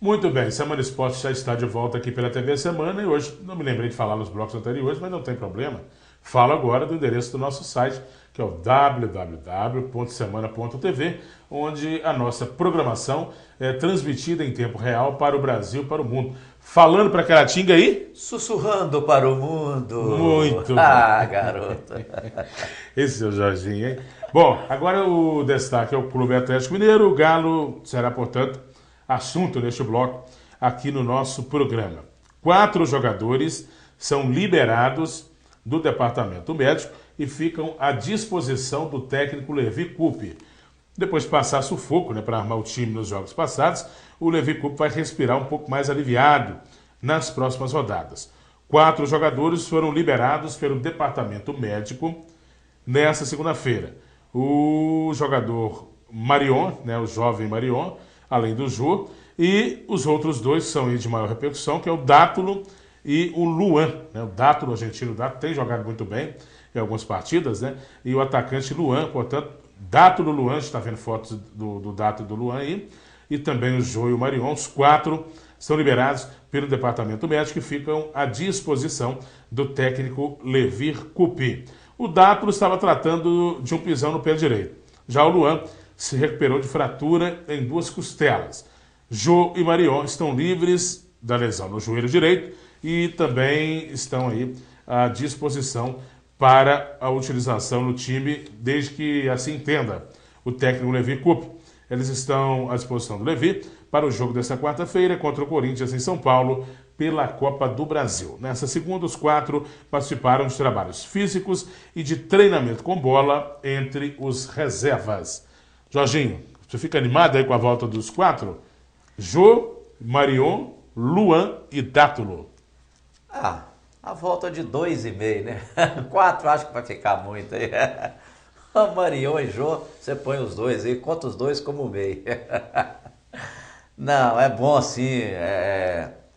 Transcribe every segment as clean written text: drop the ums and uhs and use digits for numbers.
Muito bem, Semana Esporte já está de volta aqui pela TV Semana e hoje não me lembrei de falar nos blocos anteriores, mas não tem problema. Falo agora do endereço do nosso site, que é o www.semana.tv, onde a nossa programação é transmitida em tempo real para o Brasil, para o mundo. Falando para Caratinga aí? Sussurrando para o mundo. Muito bem. Ah, garoto. Esse é o Jorginho, hein? Bom, agora o destaque é o Clube Atlético Mineiro. O Galo será, portanto, assunto neste bloco aqui no nosso programa. 4 jogadores são liberados do departamento médico e ficam à disposição do técnico Levi Coupe. Depois de passar sufoco, para armar o time nos jogos passados, o Levi Coupe vai respirar um pouco mais aliviado nas próximas rodadas. 4 jogadores foram liberados pelo departamento médico nessa segunda-feira. O jogador Marion, o jovem Marion, além do Jô, e os outros dois são de maior repercussão, que é o Dátulo e o Luan. O Dátulo, o argentino Dátulo, tem jogado muito bem em algumas partidas, e o atacante Luan, portanto, Dátulo, Luan, está vendo fotos do Dátulo e do Luan aí, e também o Jô e o Marion, os 4 são liberados pelo departamento médico e ficam à disposição do técnico Levi Coupe. O Dátulo estava tratando de um pisão no pé direito. Já o Luan se recuperou de fratura em 2 costelas. Jô e Marion estão livres da lesão no joelho direito e também estão aí à disposição para a utilização no time, desde que assim entenda o técnico Levi Coupe. Eles estão à disposição do Levi para o jogo desta quarta-feira contra o Corinthians em São Paulo pela Copa do Brasil. Nessa segunda, os 4 participaram de trabalhos físicos e de treinamento com bola entre os reservas. Jorginho, você fica animado aí com a volta dos 4? Jô, Marion, Luan e Dátulo. A volta de 2,5, né? 4 acho que vai ficar muito aí. Marion e Jô, você põe os dois aí, conta os dois como meio. Não, é bom sim.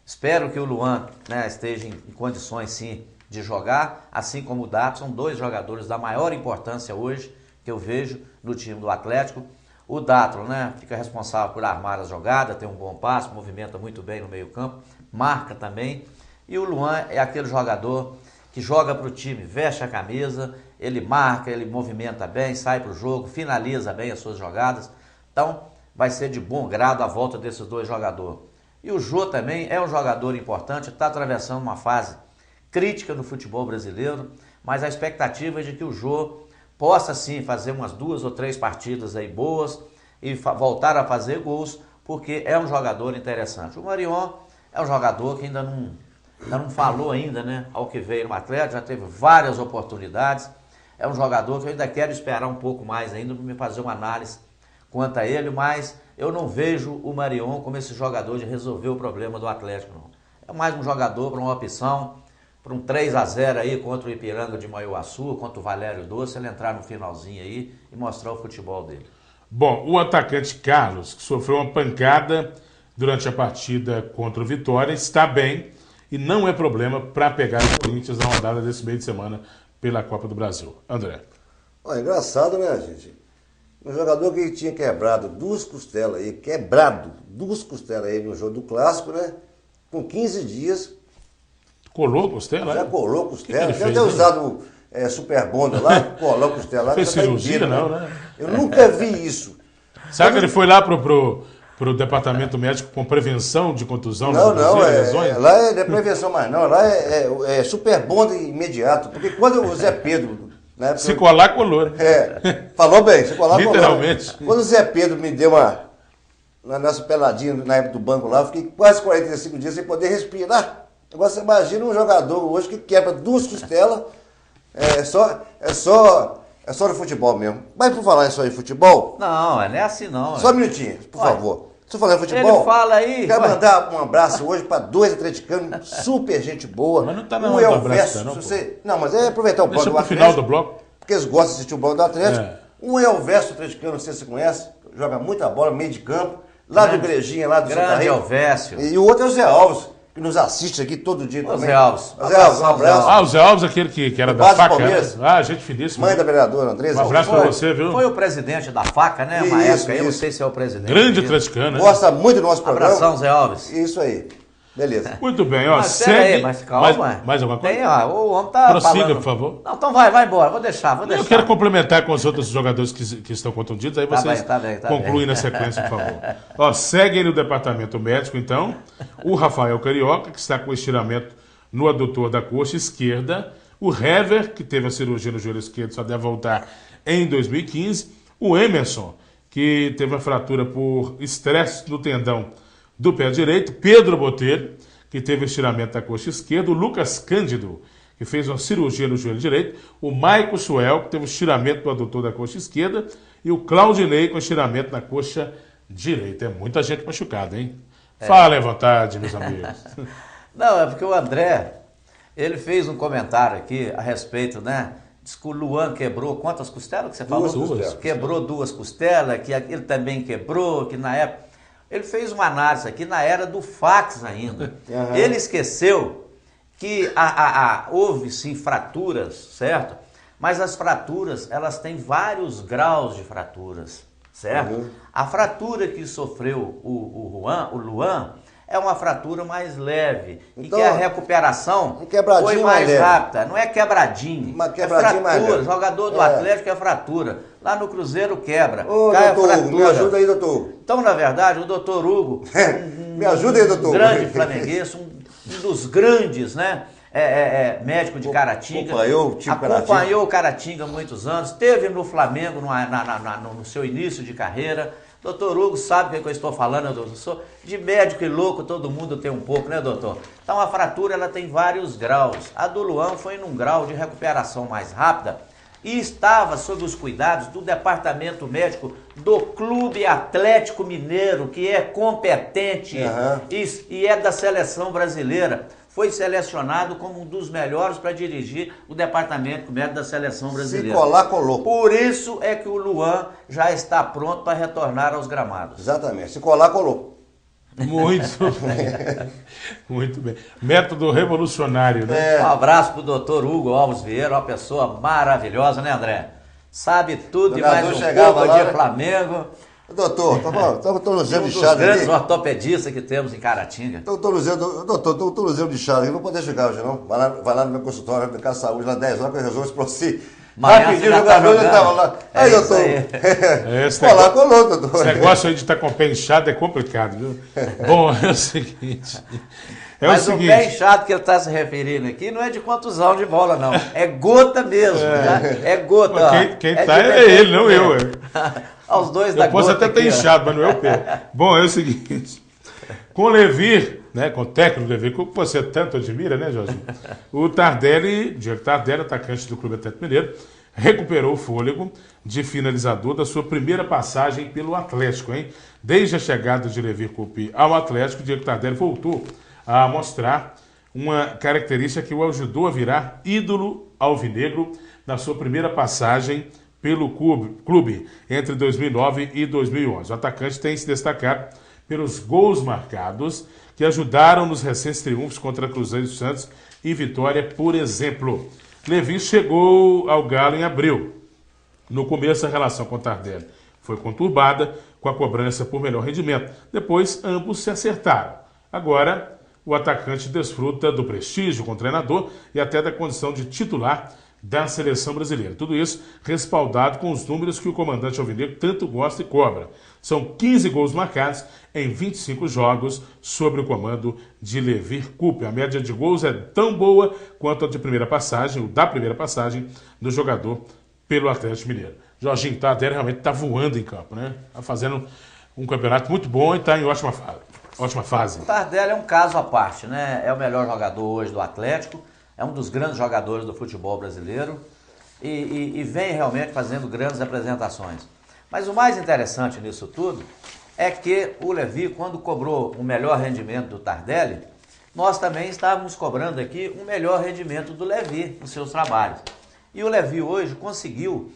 Espero que o Luan esteja em condições sim de jogar, assim como o Dátulo. São 2 jogadores da maior importância hoje que eu vejo no time do Atlético. O Dátulo, fica responsável por armar a jogada, tem um bom passe, movimenta muito bem no meio-campo, marca também. E o Luan é aquele jogador que joga para o time, veste a camisa, ele marca, ele movimenta bem, sai para o jogo, finaliza bem as suas jogadas. Então, vai ser de bom grado a volta desses 2 jogadores. E o Jô também é um jogador importante, está atravessando uma fase crítica no futebol brasileiro, mas a expectativa é de que o Jô possa sim fazer umas 2 ou 3 partidas aí boas e voltar a fazer gols, porque é um jogador interessante. O Marion é um jogador que ainda não falou ainda, ao que veio no Atlético, já teve várias oportunidades. É um jogador que eu ainda quero esperar um pouco mais ainda para me fazer uma análise quanto a ele, mas eu não vejo o Marion como esse jogador de resolver o problema do Atlético, não. É mais um jogador para uma opção, para um 3-0 aí contra o Ipiranga de Manhuaçu, contra o Valério Doce, ele entrar no finalzinho aí e mostrar o futebol dele. Bom, o atacante Carlos, que sofreu uma pancada durante a partida contra o Vitória, está bem e não é problema para pegar o Corinthians na rodada desse meio de semana pela Copa do Brasil. André. Olha, engraçado, gente? Um jogador que tinha quebrado 2 costelas aí, 2 costelas aí no jogo do Clássico, com 15 dias. Colou costela? Já colou costela. Deve ter usado Super Bonder lá, colou costela lá. Fez cirurgia, inteiro, não, né? Eu nunca vi isso. Sabe que ele foi lá pro departamento médico com prevenção de contusão? Não, lesões? lá não é prevenção mais não, lá é Super Bonder imediato. Porque quando o Zé Pedro... Se colar, colou. Falou bem, se colar, literalmente. Colou. Quando o Zé Pedro me deu na nossa peladinha na época do banco lá, eu fiquei quase 45 dias sem poder respirar. Agora você imagina um jogador hoje que quebra 2 costelas, é só no futebol mesmo. Mas por falar só em futebol... Não é assim não. Só um minutinho, por favor. Se eu falar em futebol... Ele fala aí... Quero mandar um abraço hoje para 2 atleticanos, super gente boa. Mas não tá na hora do abraço, não, Não, mas é aproveitar o bloco do Atlético. Final do bloco. Porque eles gostam de assistir o bloco do Atlético. Um é o Elvésio atleticano, não sei se você conhece, joga muita bola, meio de campo, lá do Igrejinha, lá do Santa Rita. Grande Elvésio. E o outro é o Zé Alves. que nos assiste aqui todo dia também. Zé Alves. Zé Alves, um abraço. Ah, o Zé Alves, aquele que era da Bate faca. Palmeiras. Ah, gente finíssima. Mãe da vereadora Andresa. Um abraço pra você, viu? Foi o presidente da faca, né? Uma Isso, época, eu não isso. sei se é o presidente. Grande Isso. atleticano, né? Gosta muito do nosso programa. Abração, Zé Alves. Isso aí. Beleza. Muito bem, ó. Mas pera segue. aí, mas calma. Mais alguma coisa? Tem, ó, o homem tá Prossiga, falando. por favor. Não, então vai embora. Vou deixar. Eu quero complementar com os outros jogadores que estão contundidos, aí vocês Tá bem. concluem na sequência, por favor. Ó, segue aí no departamento médico, então, o Rafael Carioca, que está com estiramento no adutor da coxa esquerda, o Hever, que teve a cirurgia no joelho esquerdo, só deve voltar em 2015, o Emerson, que teve uma fratura por estresse no tendão do pé direito, Pedro Botelho, que teve estiramento da coxa esquerda, o Lucas Cândido, que fez uma cirurgia no joelho direito, o Maico Suel, que teve um estiramento do adutor da coxa esquerda, e o Claudinei com estiramento na coxa direita. É muita gente machucada, hein? Fala à vontade, meus amigos. Não, é porque o André, ele fez um comentário aqui a respeito, né? Diz que o Luan quebrou quantas costelas que você falou? Duas costelas. Quebrou 2 costelas, que ele também quebrou, que na época... Ele fez uma análise aqui na era do fax ainda. Uhum. Ele esqueceu que houve sim fraturas, certo? Mas as fraturas, elas têm vários graus de fraturas, certo? Uhum. A fratura que sofreu o Luan é uma fratura mais leve, Então, e que a recuperação um quebradinho foi mais mais leve. rápida. Não é quebradinho, Uma quebradinha é mais fratura. leve. Jogador do É. Atlético é fratura. Lá no Cruzeiro quebra. Ô, cai a doutor Hugo, fratura. me ajuda aí, doutor Hugo. Então, na verdade, o doutor Hugo, Me ajuda aí, doutor Hugo. grande flamenguista, um dos grandes, né? Médico de Caratinga. Acompanhou o time Acompanhou o Caratinga há muitos anos. Esteve no Flamengo no seu início de carreira. Doutor Hugo sabe o que eu estou falando, doutor. Eu sou de médico e louco, todo mundo tem um pouco, né, doutor? Então a fratura ela tem vários graus. A do Luan foi num grau de recuperação mais rápida e estava sob os cuidados do departamento médico do Clube Atlético Mineiro, que é competente e é da seleção brasileira. Foi selecionado como um dos melhores para dirigir o departamento médico da seleção brasileira. Se colar, colou. Por isso é que o Luan já está pronto para retornar aos gramados. Exatamente. Se colar, colou. Muito bem. Muito bem. Método revolucionário, né? Um abraço para o doutor Hugo Alves Vieira, uma pessoa maravilhosa, né, André? Sabe tudo e mais um pouco lá, de né? Flamengo. Doutor, estou no Zé de Um dos Chaves grandes aqui. ortopedistas que temos em Caratinga. Estou no Zé de Chaves, não vou poder chegar hoje não. Vai lá no meu consultório, no Casa Saúde, lá 10 horas que eu resolvo isso para você. Amanhã Rapidinho, você o já jogador tá já estava lá. É Aí, isso doutor. aí. Esse Colar, negócio, colou, doutor. esse negócio aí de estar com o pé inchado é complicado, viu? Bom, é o seguinte. Mas o pé inchado que ele está se referindo aqui não é de contusão de bola, não. É gota mesmo. Tá? É gota. Quem está é ele, não eu. Aos dois da Eu posso gota até ter aqui, ó. inchado, mas não é o pé. Bom, é o seguinte. Com o Levi, né, com o técnico Levi, que você tanto admira, né, Jorginho? O Tardelli, Diego Tardelli, atacante do Clube Atlético Mineiro, recuperou o fôlego de finalizador da sua primeira passagem pelo Atlético, hein? Desde a chegada de Levi Coupe ao Atlético, Diego Tardelli voltou a mostrar uma característica que o ajudou a virar ídolo alvinegro na sua primeira passagem pelo clube entre 2009 e 2011. O atacante tem se destacado pelos gols marcados que ajudaram nos recentes triunfos contra Cruzeiro e Santos e Vitória, por exemplo. Levi chegou ao Galo em abril. No começo, a relação com o Tardelli foi conturbada, com a cobrança por melhor rendimento. Depois, ambos se acertaram. Agora, o atacante desfruta do prestígio com o treinador e até da condição de titular da seleção brasileira. Tudo isso respaldado com os números que o comandante alvinegro tanto gosta e cobra. São 15 gols marcados em 25 jogos sob o comando de Levi Coupe. A média de gols é tão boa quanto a de primeira passagem, o da primeira passagem do jogador pelo Atlético Mineiro. Jorginho Tardelli realmente está voando em campo, né? Está fazendo um campeonato muito bom e está em ótima fase. O Tardelli é um caso à parte, né? É o melhor jogador hoje do Atlético. É um dos grandes jogadores do futebol brasileiro e vem realmente fazendo grandes apresentações. Mas o mais interessante nisso tudo é que o Levi, quando cobrou o melhor rendimento do Tardelli, nós também estávamos cobrando aqui um melhor rendimento do Levi nos seus trabalhos. E o Levi hoje conseguiu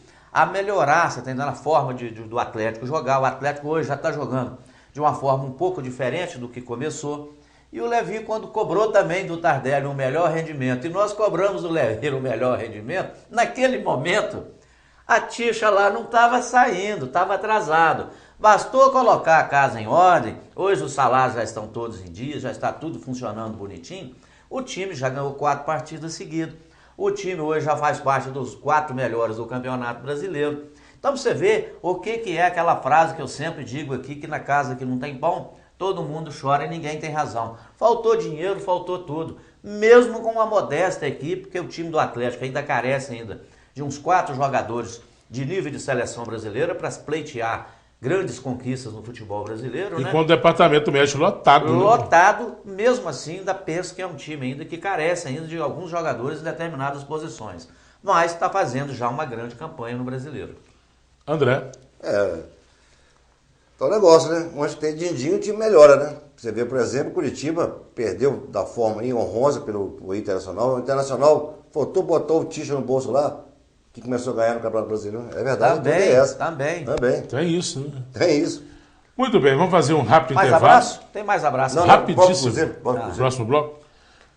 melhorar, você está entendendo, a forma do Atlético jogar. O Atlético hoje já está jogando de uma forma um pouco diferente do que começou. E o Levi, quando cobrou também do Tardelli um melhor rendimento, e nós cobramos do Levi um melhor rendimento, naquele momento, a tixa lá não estava saindo, estava atrasado. Bastou colocar a casa em ordem, hoje os salários já estão todos em dia, já está tudo funcionando bonitinho, o time já ganhou 4 partidas seguidas. O time hoje já faz parte dos 4 melhores do Campeonato Brasileiro. Então você vê o que é aquela frase que eu sempre digo aqui, que na casa que não tem pão, todo mundo chora e ninguém tem razão. Faltou dinheiro, faltou tudo. Mesmo com uma modesta equipe, porque o time do Atlético ainda carece ainda de uns 4 jogadores de nível de seleção brasileira para pleitear grandes conquistas no futebol brasileiro, né? E com o departamento médico lotado. Lotado, mesmo assim, ainda penso que é um time ainda que carece ainda de alguns jogadores em determinadas posições. Mas está fazendo já uma grande campanha no brasileiro. André. Então o negócio, né? Onde tem din-din, o time melhora, né? Você vê, por exemplo, o Curitiba perdeu da forma aí honrosa pelo Internacional. O Internacional botou o tixa no bolso lá, que começou a ganhar no Campeonato Brasileiro. É verdade, Também, essa. também. Tem isso, né? Tem isso. Muito bem, vamos fazer um rápido Mais intervalo. abraço? Tem mais abraço. Não, Rapidíssimo. Próximo bloco.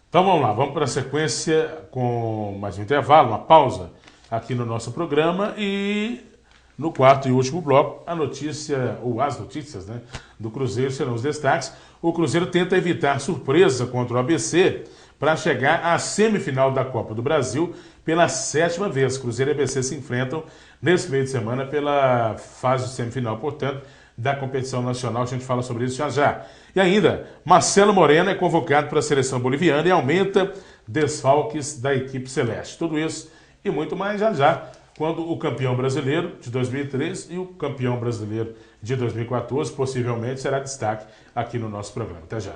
Então vamos lá, vamos para a sequência com mais um intervalo, uma pausa aqui no nosso programa e no quarto e último bloco, a notícia, ou as notícias, né, do Cruzeiro serão os destaques. O Cruzeiro tenta evitar surpresa contra o ABC para chegar à semifinal da Copa do Brasil pela 7ª vez. Cruzeiro e ABC se enfrentam nesse meio de semana pela fase de semifinal, portanto, da competição nacional. A gente fala sobre isso já já. E ainda, Marcelo Moreno é convocado para a seleção boliviana e aumenta desfalques da equipe celeste. Tudo isso e muito mais já já, quando o campeão brasileiro de 2013 e o campeão brasileiro de 2014 possivelmente será destaque aqui no nosso programa. Até já.